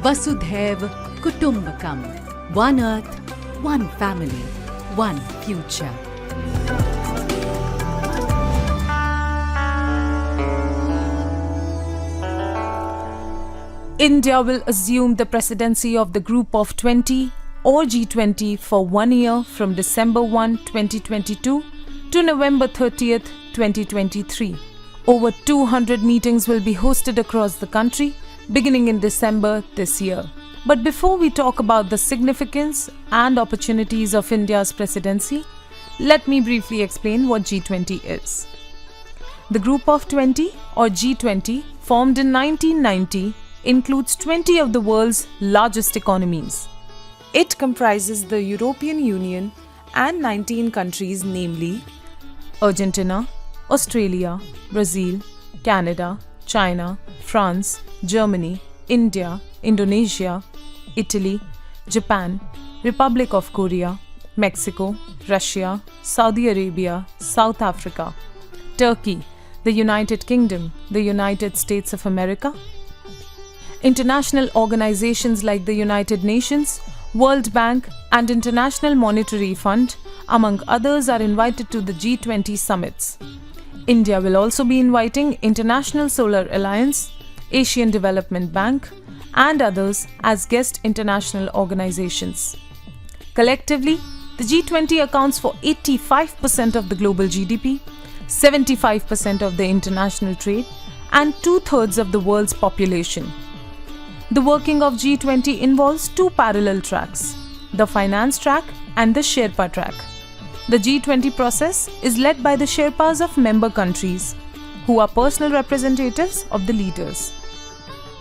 Vasudhaiv Kutumbakam. One Earth, one family, one future. India will assume the presidency of the Group of 20 or G20 for 1 year from December 1, 2022 to November 30th, 2023. Over 200 meetings will be hosted across the country beginning in December this year. But before we talk about the significance and opportunities of India's presidency, let me briefly explain what G20 is. The Group of 20 or G20, formed in 1990, includes 20 of the world's largest economies. It comprises the European Union and 19 countries, namely Argentina, Australia, Brazil, Canada, China, France, Germany, India, Indonesia, Italy, Japan, Republic of Korea, Mexico, Russia, Saudi Arabia, South Africa, Turkey, the United Kingdom, the United States of America. International organizations like the United Nations, World Bank, and International Monetary Fund, among others, are invited to the G20 summits. India will also be inviting International Solar Alliance, Asian Development Bank, and others as guest international organizations. Collectively, the G20 accounts for 85% of the global GDP, 75% of the international trade, and 2/3 of the world's population. The working of G20 involves two parallel tracks, the finance track and the Sherpa track. The G20 process is led by the Sherpas of member countries, who are personal representatives of the leaders.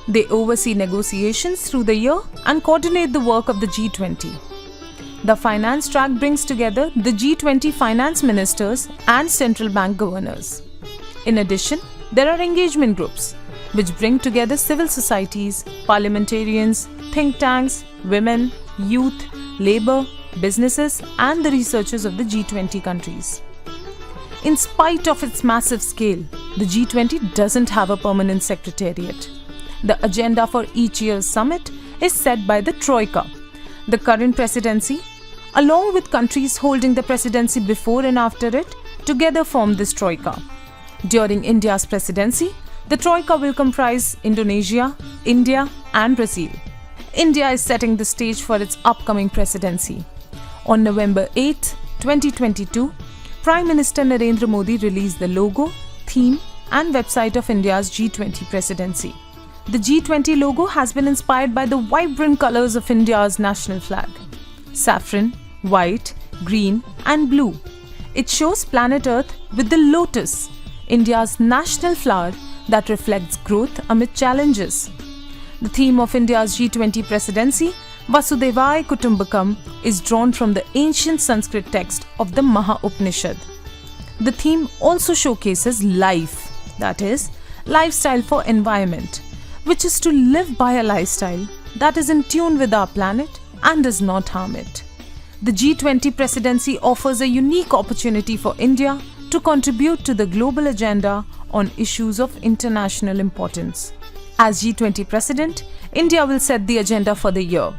They oversee negotiations through the year and coordinate the work of the G20. The finance track brings together the G20 finance ministers and central bank governors. In addition, there are engagement groups, which bring together civil societies, parliamentarians, think tanks, women, youth, labor, businesses, and the researchers of the G20 countries. In spite of its massive scale, the G20 doesn't have a permanent secretariat. The agenda for each year's summit is set by the Troika. The current presidency, along with countries holding the presidency before and after it, together form this Troika. During India's presidency, the Troika will comprise Indonesia, India, and Brazil. India is setting the stage for its upcoming presidency. On November 8, 2022, Prime Minister Narendra Modi released the logo, theme, and website of India's G20 presidency. The G20 logo has been inspired by the vibrant colors of India's national flag: saffron, white, green, and blue. It shows planet Earth with the lotus, India's national flower that reflects growth amid challenges. The theme of India's G20 presidency, Vasudhaiv Kutumbakam, is drawn from the ancient Sanskrit text of the Maha Upanishad. The theme also showcases life, that is, lifestyle for environment, which is to live by a lifestyle that is in tune with our planet and does not harm it. The G20 presidency offers a unique opportunity for India to contribute to the global agenda on issues of international importance. As G20 president, India will set the agenda for the year,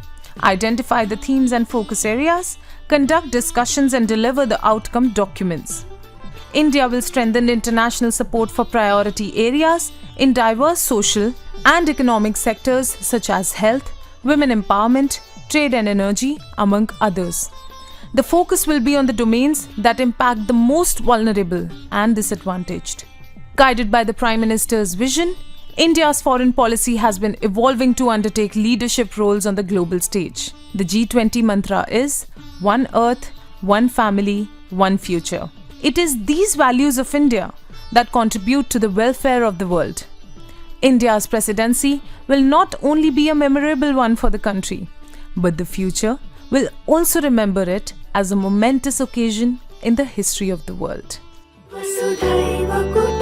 identify the themes and focus areas, conduct discussions, and deliver the outcome documents. India will strengthen international support for priority areas in diverse social and economic sectors such as health, women empowerment, trade and energy, among others. The focus will be on the domains that impact the most vulnerable and disadvantaged. Guided by the Prime Minister's vision, India's foreign policy has been evolving to undertake leadership roles on the global stage. The G20 mantra is One Earth, One Family, One Future. It is these values of India that contribute to the welfare of the world. India's presidency will not only be a memorable one for the country, but the future will also remember it as a momentous occasion in the history of the world. Vasudhaiv Kutumbakam.